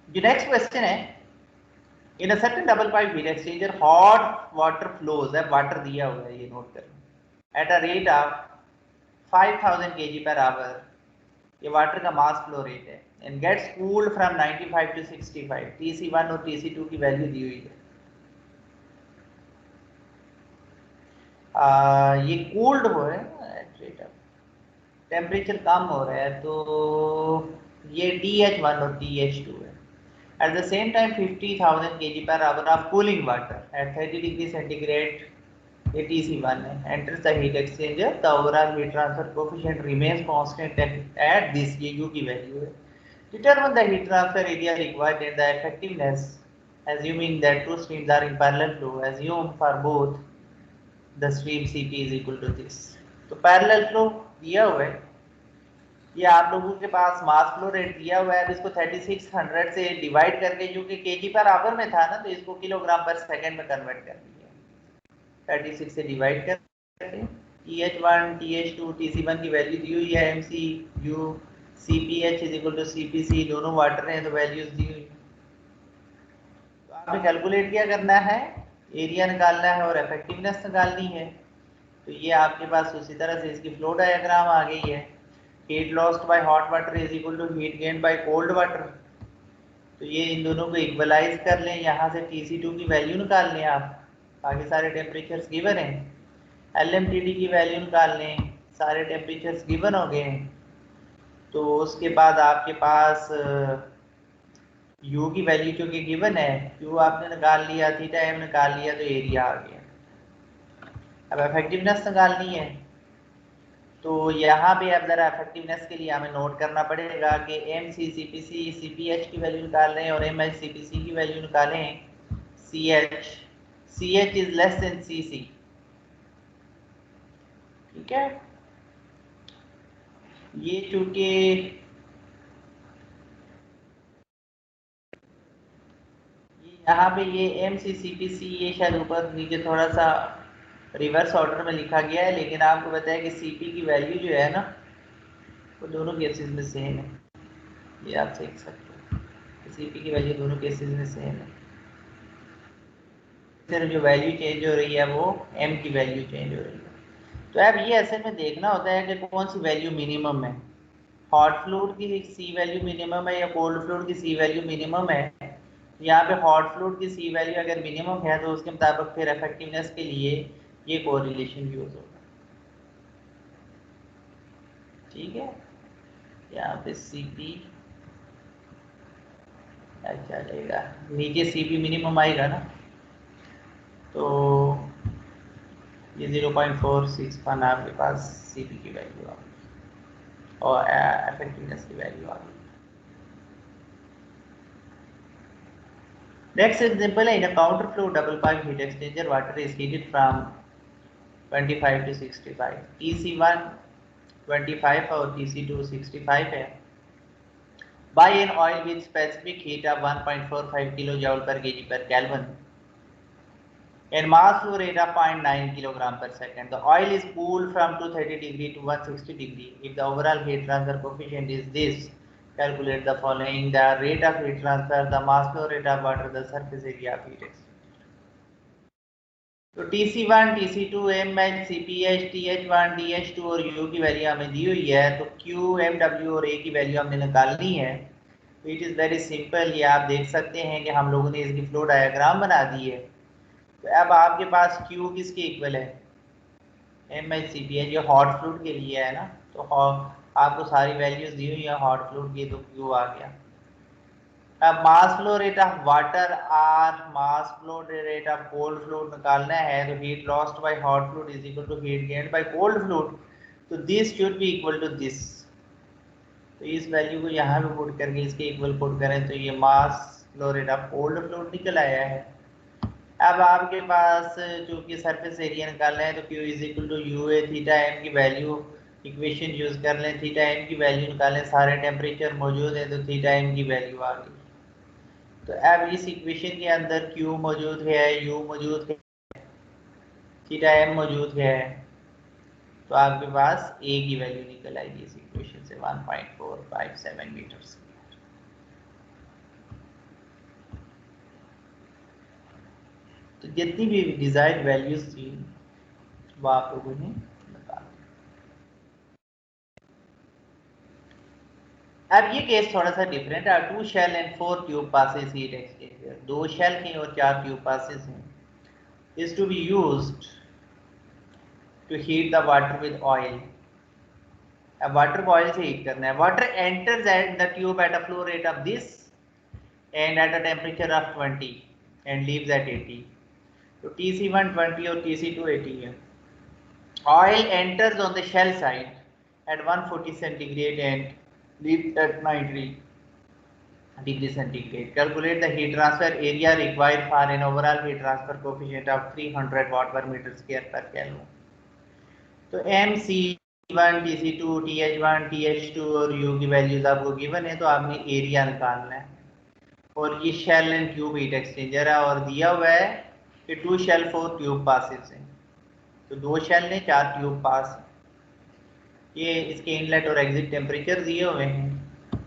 The next question है, in a certain double pipe heat exchanger hot water flows है, water दिया हुआ है ये नोट करना, at a rate of 5000 kg per hour, ये वाटर का मास फ्लो रेट है, and gets cooled from 95 to 65, TC1 और TC2 की वैल्यू दी हुई है। ये कूल्ड हो है एट रेट ऑफ, टेम्परेचर कम हो रहा है, तो ये TH1 और TH2 है। At the same time 50,000 kg per hour of cooling water at 30 degree centigrade, ये TC1 है, enters the heat exchanger, the overall heat transfer coefficient remains constant at this, ये U की वैल्यू है। Determine the heat transfer area required and the effectiveness, assuming that two streams are in parallel flow, assume for both the stream CP is equal to this। तो parallel flow दिया हुआ है, ये आप लोगों के पास मास फ्लो रेट दिया हुआ है। अब इसको 3600 से डिवाइड करके, जो कि केजी पर आवर में था ना, तो इसको किलोग्राम पर सेकंड में कन्वर्ट कर दिया। 36 से डिवाइड करके TH1, TH2, TC1 की वैल्यू दी हुई है, MCU CPH is equal to CPC, दोनों वाटर हैं तो वैल्यूज दी हुई। तो आपने कैलकुलेट क्या करना है, एरिया निकालना है और इफेक्टिवनेस निकालनी है। तो ये आपके पास उसी तरह से इसकी फ्लो डायग्राम आ गई है। Heat lost by hot water is equal to heat gain by cold water, तो ये इन दोनों को इक्वलाइज कर लें, यहाँ से TC2 की वैल्यू निकाल लें आप, बाकी सारे टेम्परेचर्स गिवन हैं। LMTD की वैल्यू निकाल लें, सारे टेम्परेचर्स गिवन हो गए हैं। तो उसके बाद आपके पास U की वैल्यू जो कि गिवन है, Q आपने निकाल लिया, थीटा m निकाल लिया, तो एरिया आ गया। अब इफेक्टिवनेस निकालनी है, तो यहाँ पे अब जरा इफेक्टिवनेस के लिए हमें नोट करना पड़ेगा कि MCCPC CPH की वैल्यू निकाल रहे हैं और MHCPC की वैल्यू निकालें CH is less than CC, ठीक है। ये चूंकि यहाँ पे ये MCCPC ये शायद ऊपर नीचे थोड़ा सा रिवर्स ऑर्डर में लिखा गया है, लेकिन आपको बताया कि CP की वैल्यू जो है ना, वो दोनों केसेस में सेम है, ये आप देख सकते हो। CP की वैल्यू दोनों केसेस में सेम है, सिर्फ जो वैल्यू चेंज हो रही है वो m की वैल्यू चेंज हो रही है। तो अब ये ऐसे में देखना होता है कि कौन सी वैल्यू मिनिमम है, हॉट फ्लूइड की C वैल्यू मिनिमम है या कोल्ड फ्लूइड की C वैल्यू मिनिमम है। यहाँ पे हॉट फ्लूइड की C वैल्यू अगर मिनिमम है तो उसके मुताबिक फिर इफेक्टिवनेस के लिए ये कोरिलेशन यूज होगा, ठीक है। यहाँ पे CP अच्छा चलेगा, नीचे CP मिनिमम आएगा ना, तो ये 0.461 आपके पास CP की वैल्यू आ गई और इफेक्टिवनेस की वैल्यू आ गई। नेक्स्ट एग्जांपल है, in a counter flow double pipe heat exchanger water is heated from 25 to 65, TC1 25 और TC2 65 है। by an oil with specific heat of 1.45 kilojoule per kg per Kelvin and mass flow rate of 0.9 kilogram per second. The oil is cooled from 230 degree to 160 degree. If the overall heat transfer coefficient is this, calculate the following: the rate of heat transfer, the mass flow rate of water, the surface area of heat exchanger. तो TC1, TC2, MH, CPH, TH1, TH2 और U की value हमें दी हुई है, तो Q, MW और A की value हमने निकालनी है। तो इट इज़ वेरी सिंपल, ये आप देख सकते हैं कि हम लोगों ने इसकी फ्लो डायग्राम बना दी है। तो अब आपके पास Q किसके इक्वल है? MH, CPH, ये हॉट फ्लूइड के लिए है ना, तो आपको सारी वैल्यूज दी हुई है हॉट फ्लूइड की, तो Q आ गया। अब mass flow rate of water are, mass flow rate of cold fluid निकालना है, तो heat lost by hot fluid is equal to heat gained by cold fluid, तो this should be equal to this. तो इस value को यहाँ पे put करके इसके इक्वल पुट करें तो ये मास flow rate of cold fluid निकल आया है। अब आपके पास चूंकि सरफेस एरिया निकालना है, तो Q is equal to UA, theta m की वैल्यू इक्वेशन यूज कर लें, थीटा m की वैल्यू निकालें, सारे टेम्परेचर मौजूद है, तो थीटा m की वैल्यू आ गई। तो अब इस इक्वेशन के अंदर Q मौजूद है, U मौजूद है, थीटा m मौजूद है, तो आपके पास A की वैल्यू निकल आएगी इस इक्वेशन से 1.457 मीटर। तो जितनी भी डिजायर्ड वैल्यूज थी वो आप लोगों ने निकाल दी। अब ये केस थोड़ा सा डिफरेंट है। 2 shell and 4 tube passes heat exchanger, 2 shell के और 4 ट्यूब पासेस हैं, is to be used to heat the water with oil. अब वाटर को ऑयल से हीट करना है। Water enters at the tube at a flow rate of this and at a temperature of 20 and leaves at 80। तो TC1 20 और TC2 80 है। Oil enters on the shell side at 140 centigrade and leaves at 90 degree centigrade. Calculate the heat transfer area required for an overall heat transfer coefficient of 300 watt per meter square per Kelvin. तो MC1, TC2, TH1, TH2 और U की values आपको given है, तो आपने area निकालना है। और ये shell and tube heat exchanger है और दिया हुआ है कि 2 शेल 4 ट्यूब पासेस हैं, तो 2 शेल ने 4 ट्यूब पास, ये इसके इनलेट और एग्जिट टेम्परेचर दिए हुए हैं।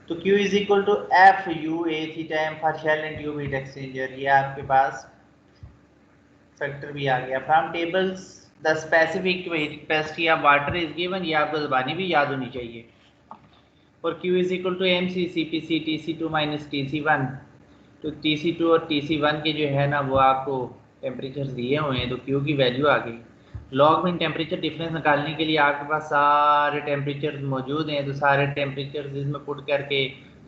तो Q is equal to F U A theta M for shell and tube heat exchanger, ये आपके पास फैक्टर भी आ गया। From tables the specific heat capacity of water is given, ये आपको ज़बानी भी याद होनी चाहिए। और Q is equal to MC CPC TC2 minus TC1, तो TC2 और TC1 के जो है ना वो आपको टेम्परेचर दिए हुए हैं, तो Q की वैल्यू आ गई। लॉग मीन टेम्परेचर डिफरेंस निकालने के लिए आपके पास सारे टेम्परेचर मौजूद हैं, तो सारे टेम्परेचर इसमें पुट करके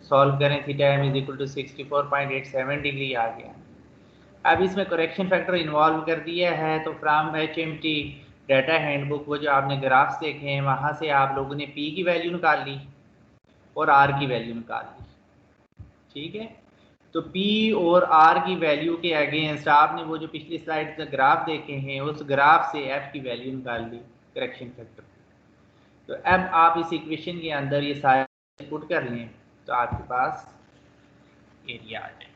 सॉल्व करें, theta m is equal to 64.87 degree आ गया। अब इसमें करेक्शन फैक्टर इन्वॉल्व कर दिया है, तो फ्राम HMT डाटा हैंडबुक वो जो आपने ग्राफ्स देखे हैं वहाँ से आप लोगों ने P की वैल्यू निकाल ली और R की वैल्यू निकाल ली, ठीक है। तो P और R की वैल्यू के अगेंस्ट आपने वो जो पिछली स्लाइड से ग्राफ देखे हैं उस ग्राफ से F की वैल्यू निकाल ली करेक्शन फैक्टर। तो अब आप इस इक्वेशन के अंदर ये सारे पुट कर लें तो आपके पास एरिया आ जाए।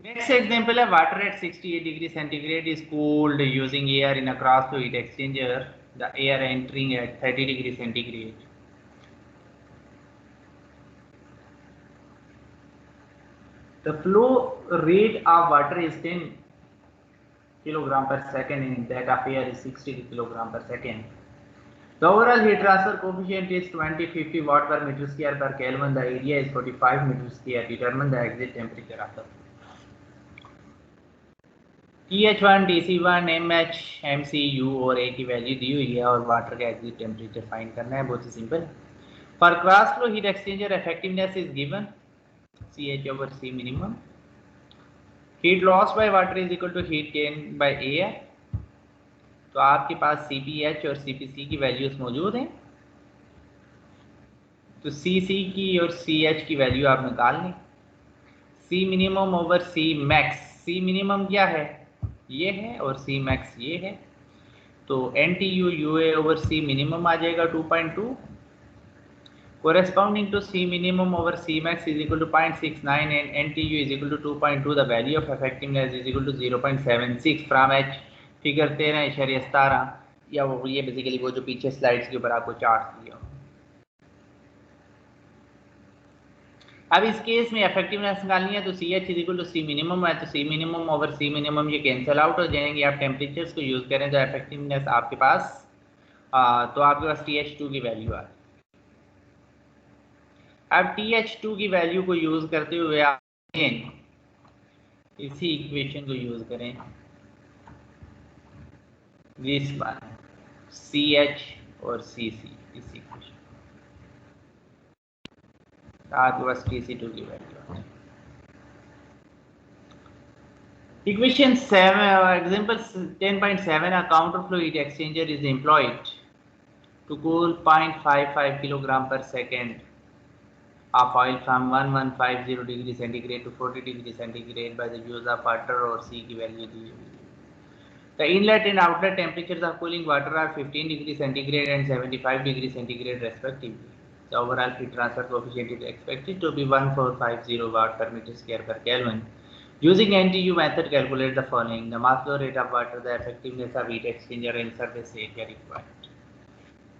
नेक्स्ट एग्जांपल है water at 68 degree centigrade is cooled using air in a cross flow heat exchanger, the air entering at 30 degree centigrade. The flow rate of water is 10 kilogram per second and that of air is 60 kilogram per second. The overall heat transfer coefficient is 2050 watt per meter square per Kelvin. The area is 45 meter square. Determine the exit temperature of the flow. TH1, TC1, MH, MC, U और A की value दी हुई है और water का exit temperature find करना है, बहुत ही simple. For cross flow heat exchanger effectiveness is given CH over C minimum. Heat loss by water is equal to heat gain by air. तो आपके पास CPH और CPC की वैल्यूज मौजूद हैं, तो CC की और CH की वैल्यू आप निकाल लें। C minimum over C max, C minimum क्या है ये है और C मैक्स ये है, तो NTU UA over C minimum आ जाएगा 2.2 corresponding to C minimum over C max is equal to 0.69 and NTU is equal to 2.2. The value of effectiveness is equal to 0.76 from H figure 13.17 या वो ये basically वो जो पीछे slides के ऊपर आपको चार्ट दिया। अब इस केस में इफेक्टिवनेस निकालनी है तो C H is equal to C minimum है, तो C minimum over C minimum ये कैंसिल आउट हो जाएंगे। आप टेम्परेचर्स को यूज करें तो इफेक्टिवनेस आपके पास तो आपके पास TH2 की वैल्यू आ। अब TH2 की वैल्यू को यूज करते हुए आप इसी इक्वेशन को यूज करें, दिस वन CH और CC इस इक्वेशन आपके पास TC2 की वैल्यू आ जाए। Equation 7 example 10.7 a counter flow heat exchanger is employed to cool 0.55 kilogram per second of oil from 1150 degree centigrade to 40 degree centigrade by the use of water or C की value दी हुई है। The inlet and outlet temperatures of cooling water are 15 degree centigrade and 75 degree centigrade respectively. The overall heat transfer coefficient is expected to be 1450 watt per meter square per Kelvin. Using NTU method, calculate the following: the mass flow rate of water, the effectiveness of heat exchanger, and surface area required.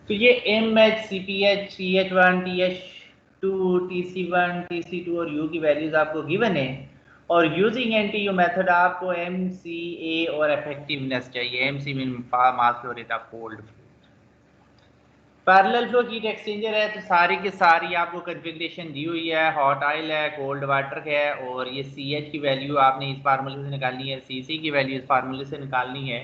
तो ये MH, CPH, CH1, TH2, TC1, TC2 और U की values आपको given है और using NTU method आपको MCA और effectiveness चाहिए। MC mean mass flow rate of cold flow. Parallel flow heat exchanger है तो सारी की सारी आपको कॉन्फ़िगरेशन दी हुई है, हॉट ऑयल है, कोल्ड वाटर है और ये CH की वैल्यू आपने इस फार्मूले से निकालनी है, CC की वैल्यू इस फार्मूले से निकालनी है।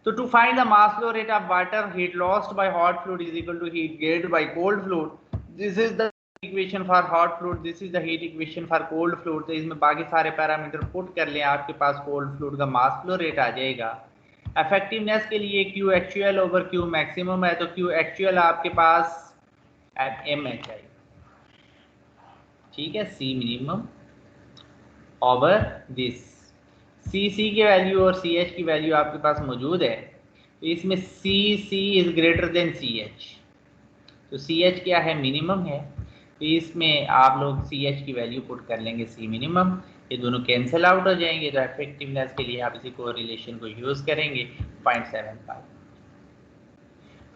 So to find the mass flow rate of water, heat lost by hot fluid is equal to heat gained by cold fluid. This is the equation for hot fluid. This is the heat equation for cold fluid. तो इसमें बाकी सारे parameter put कर लें, आपके पास cold fluid का मास flow rate आ जाएगा। Effectiveness के लिए Q actual over Q maximum है तो Q एक्चुअल आपके पास MH है, ठीक है, C minimum over this CC की वैल्यू और CH की वैल्यू आपके पास मौजूद है तो इसमें CC is greater than CH, तो CH क्या है, मिनिमम है, तो इसमें आप लोग CH की वैल्यू पुट कर लेंगे C मिनिमम, ये दोनों कैंसिल आउट हो जाएंगे तो इफेक्टिवनेस के लिए आप इसी कोरिलेशन को यूज करेंगे 0.75।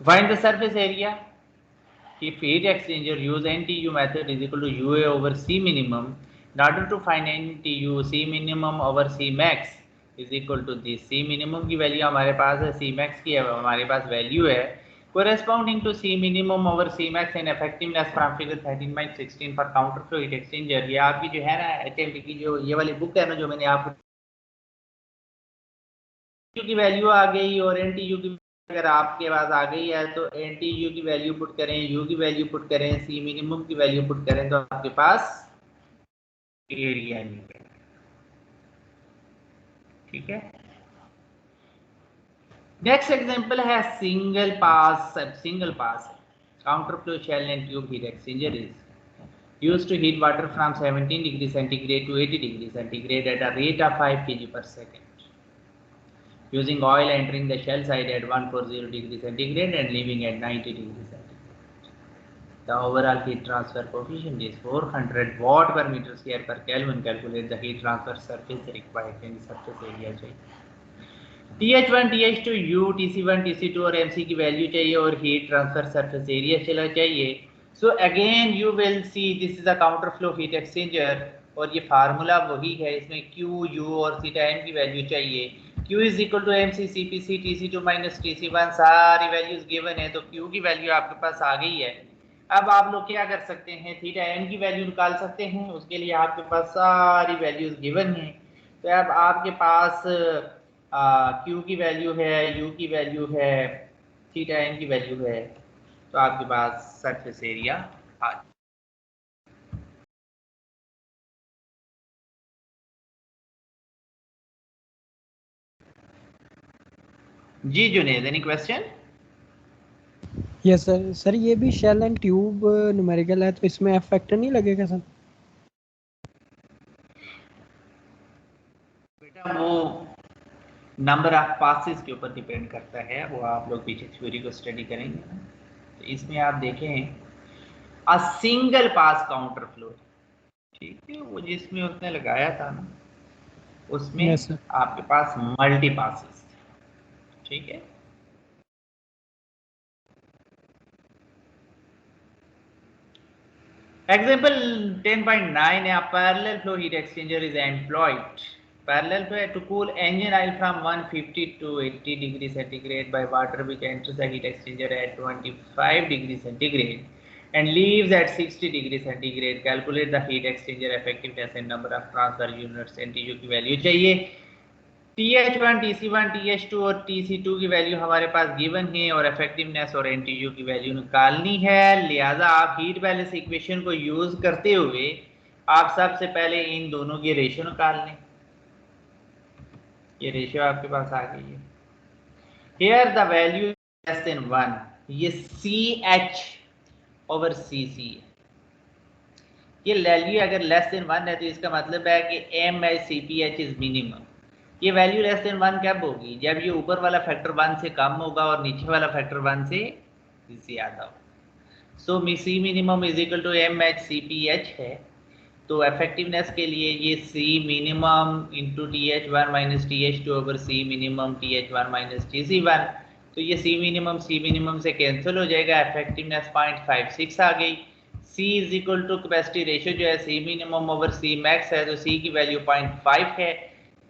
फाइंड द सरफेस एरिया कि heat exchanger use NTU method is equal to UA over C minimum. In order to find NTU, C minimum over C max is equal to this. C minimum की value हमारे पास है, C max की हमारे पास value है, corresponding to C minimum over C max and effectiveness from figure 13.16 for counter flow heat exchanger। ये आपकी जो है ना HMT की जो ये वाली बुक है ना जो मैंने आपको की वैल्यू आ गई और NTU की अगर आपके पास आ गई है तो NTU की वैल्यू पुट करें, U की वैल्यू पुट करें, C मिनिमम की वैल्यू पुट करें तो आपके पास एरिया निकलेगा, ठीक है। नेक्स्ट एग्जांपल है single pass counter flow shell and tube heat exchanger is used to heat water from 17 degree centigrade to 80 degree centigrade at a rate of 5 kg per second. Using oil entering the shell side at 140 degree centigrade and leaving at 90 degree centigrade. The overall heat transfer coefficient is 400 watt per meter square per Kelvin. Calculate the heat transfer surface required in surface area चाहिए। TH1, TH2, U, TC1, TC2 और MC की value चाहिए और heat transfer surface area चला चाहिए। So again you will see this is a counter flow heat exchanger और ये formula वही है, इसमें Q, U और थीटा M की वैल्यू चाहिए। Q is equal to MC CPC TC2 minus TC1 सारी वैल्यूज गिवन है तो Q की वैल्यू आपके पास आ गई है। अब आप लोग क्या कर सकते हैं, थीटा M की वैल्यू निकाल सकते हैं, उसके लिए आपके पास सारी वैल्यूज गिवन है। तो अब आपके पास Q की वैल्यू है, U की वैल्यू है, थीटा M की वैल्यू है, तो आपके पास सरफेस एरिया आ जाए। जी Juned, any question? Yes sir. Sir ये भी शेल एंड ट्यूब न्यूमेरिकल है तो इसमें एफ फैक्टर नहीं लगेगा सर? बेटा वो नंबर ऑफ पासेस के ऊपर डिपेंड करता है, वो आप लोग पीछे थ्योरी को स्टडी करेंगे ना, तो इसमें आप देखें a single pass counter flow. ठीक है, वो जिसमें उसने लगाया था ना उसमें यस सर। आपके पास मल्टी पासेस। ठीक है, example 10.9, a parallel flow heat exchanger is employed. Parallel flow to cool engine oil from 150 to 80 degrees centigrade by water which enters the heat exchanger at 25 degrees centigrade and leaves at 60 degrees centigrade. Calculate the heat exchanger effectiveness and number of transfer units. NTU की value चाहिए। TH1, TC1, TH2 और TC2 की value हमारे पास given है और effectiveness और NTU की value निकालनी है। लिहाजा आप हीट बैलेंस इक्वेशन को यूज करते हुए आप सबसे पहले इन दोनों की रेशियो निकाल लें। ये रेशियो आपके पास आ गई है। Here the value less than 1, ये CH ओवर CC है। ये वैल्यू अगर लेस देन 1 है तो इसका मतलब है कि MHCPH इज मिनिमम। ये वैल्यू लेस देन 1 कब होगी? जब ये ऊपर वाला फैक्टर 1 से कम होगा और नीचे वाला फैक्टर 1 से ज्यादा होगा। So C minimum is equal to MHCPH है। तो इफेक्टिवनेस के लिए ये C minimum into TH1 minus TH2 over C minimum TH1 minus TC1। तो ये C मिनिमम से कैंसिल हो जाएगा, इफेक्टिवनेस 0.56 आ गई। C is equal to capacity ratio जो है C minimum over C max है, तो C की वैल्यू 0.5 है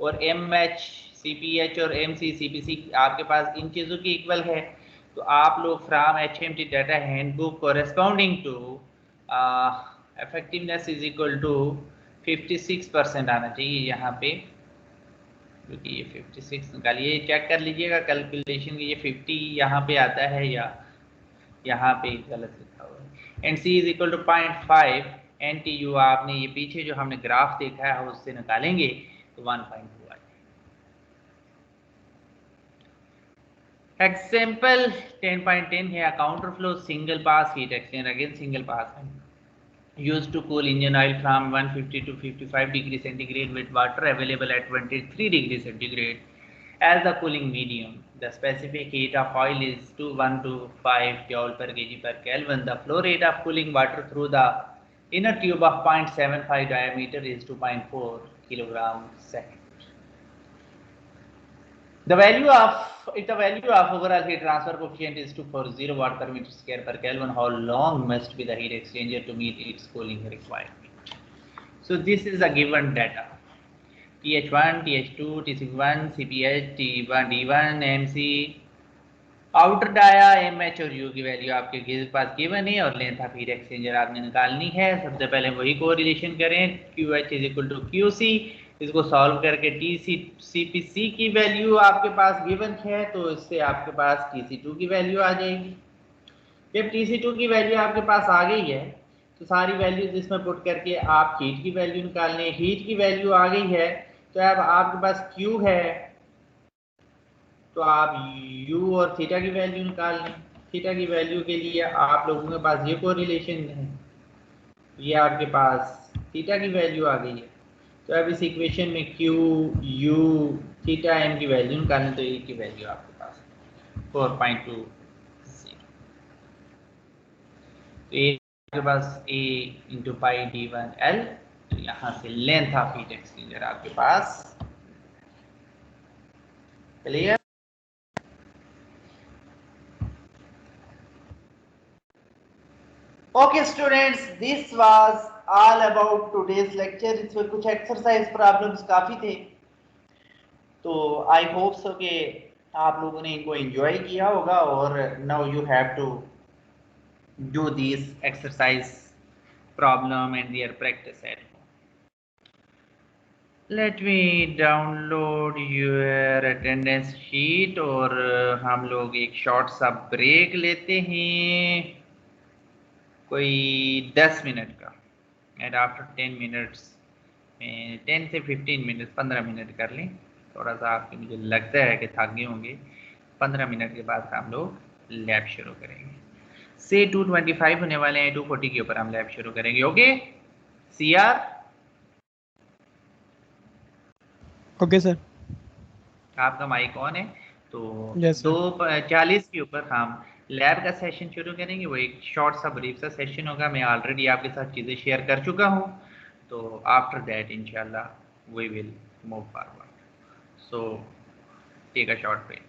और MHCPH और MCCPC आपके पास इन चीज़ों की इक्वल है। तो आप लोग from HMT data handbook corresponding to effectiveness is equal to 56% आना चाहिए यहाँ पे, क्योंकि ये 56 निकालिए, चेक कर लीजिएगा कैलकुलेशन ये 50 यहाँ पे आता है या यहाँ पे गलत लिखा हुआ है। And C is equal to 0.5 NTU आपने ये पीछे जो हमने ग्राफ देखा है उससे निकालेंगे तो 1.2 आएगा। एग्जाम्पल 10.10 है counter flow single pass heat exchanger, again single pass है, used to cool engine oil from 150 to 55 degrees centigrade with water available at 23 degrees centigrade as the cooling medium. The specific heat of oil is 2125 joule per kg per Kelvin. The flow rate of cooling water through the inner tube of 0.75 diameter is 2.4 kilogram second. The value of overall heat transfer coefficient is 240 watt per meter square per Kelvin. How long must be the heat exchanger to meet its cooling requirement? So this is a given data. TH1, TH2, TC1, CPH, T1, D1, MC, outer dia MH और U की value आपके पास given है और length of heat exchanger आपने निकालनी है। सबसे पहले वही कोरिलेशन करें, QH is equal to QC। इसको सॉल्व करके TCPC की वैल्यू आपके पास गिवन है तो इससे आपके पास TC2 की वैल्यू आ जाएगी। जब TC2 की वैल्यू आपके पास आ गई है तो सारी वैल्यूज इसमें पुट करके आप हीट की वैल्यू निकालने, हीट की वैल्यू आ गई है तो अब आपके पास Q है तो आप U और थीटा की वैल्यू निकाल लें। थीटा की वैल्यू के लिए आप लोगों के पास ये कोरिलेशन है, ये आपके पास थीटा की वैल्यू आ गई है। तो अब इस इक्वेशन में Q, U, थीटा M की वैल्यू निकालें तो E की वैल्यू आपके पास 4.20। तो A आपके पास A इंटू पाई D1L। तो यहाँ से लेंथ ऑफ हीट एक्सचेंजर आपके पास clear. Okay students, this was all about today's lecture. इसमें कुछ एक्सरसाइज प्रॉब्लम्स काफ़ी थे, तो आई होप सो कि आप लोगों ने इनको एंजॉय किया होगा और now you have to do this exercise problem and their practice at home. Let me download your attendance sheet और हम लोग एक शॉर्ट सा ब्रेक लेते हैं, कोई 10 मिनट का। एंड आफ्टर 10 मिनट्स में 10 से 15 मिनट 15 मिनट कर लें, थोड़ा सा आपके मुझे लगता है कि थक गए होंगे। 15 मिनट के बाद हम लोग लैब शुरू करेंगे। से 225 होने वाले हैं, 240 के ऊपर हम लैब शुरू करेंगे। Okay CR? Okay sir. आपका माइक ऑन है तो यस सर। 2:40 के ऊपर हम लैब का सेशन शुरू करेंगे, वो एक शॉर्ट सा ब्रीफ सा सेशन होगा। मैं ऑलरेडी आपके साथ चीज़ें शेयर कर चुका हूँ, तो आफ्टर दैट इंशाल्लाह we will move forward. So take a short break.